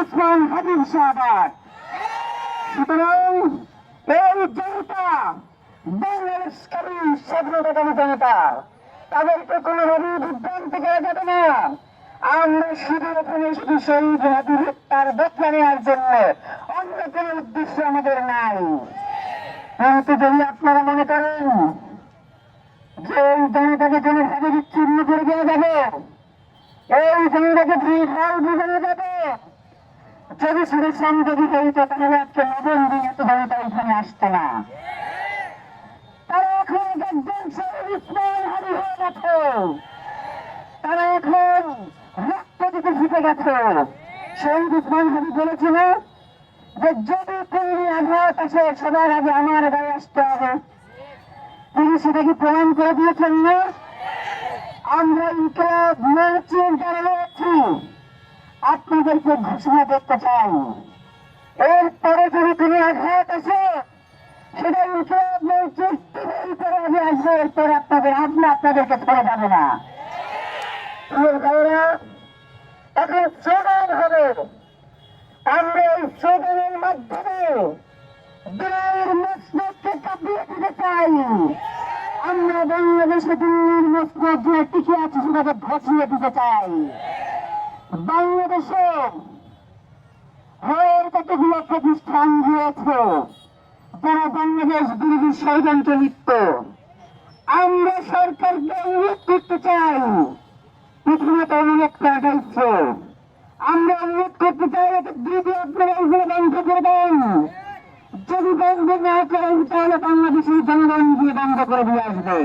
উসমান হাবিব শাহবাগ। সুতরাং এই জনতা বাংলাদেশকারী স্বাধীনতাকামী জনতা, তাদেরকে কোনোভাবে বিভ্রান্ত করা যাবে না। আমরা শুধু এখানে শুধু শহীদ হাবিব হত্যার ব্যাখ্যা নেওয়ার জন্য, অন্য কোনো উদ্দেশ্য আমাদের নাই। কিন্তু যদি আপনারা মনে করেন যে এই জনতাকে কোনোভাবে বিচ্ছিন্ন করে দেওয়া যাবে, এই জনতাকে দুই-ঢাল বোঝানো যাবে, যদি শুধু সংযোগী হইত তাহলে আজকে নবম দিন এত জনতা এখানে আসতো না। তারা এখন একজন শহীদ উসমান হাবিব হয়ে গেছে, তারা এখন রক্ত দিতে শিখে গেছে। শহীদ উসমান হাবিব বলেছিল যে যদি তিনি আঘাত আসে সবার আগে আমার গায়ে আসতে হবে। তিনি সেটাকে প্রমাণ করে দিয়েছেন না। আমরা ইনকিলাব মঞ্চের যারা রয়েছি আপনাদেরকে ঘোষণা করতে চাই, এরপরে যদি কোনো আঘাত আসে সেটা ইনকিলাব মঞ্চের উপরে আগে আসবে, এরপরে আপনাদেরকে ছেড়ে যাবে না। এখন স্লোগান হবে, আমরা এই স্লোগানের মাধ্যমে দিল্লির মসনদকে কাঁপিয়ে দিতে চাই। আমরা বাংলাদেশে দিল্লির মসনদ যে টিকে আছে সেটাকে ধসিয়ে দিতে চাই। বাংলাদেশে হয়ের কতগুলো প্রতিষ্ঠান রয়েছে যারা বাংলাদেশ বিরোধী ষড়যন্ত্র লিপ্ত। আমরা সরকারকে অনুরোধ করতে চাই, প্রথমত অনুরোধ করা যাচ্ছে, আমরা অনুরোধ করতে চাই এটা দ্রুত আপনারা এগুলো বন্ধ করে দেন। যদি বন্ধ না করেন তাহলে বাংলাদেশের জনগণ দিয়ে বন্ধ করে দিয়ে আসবে।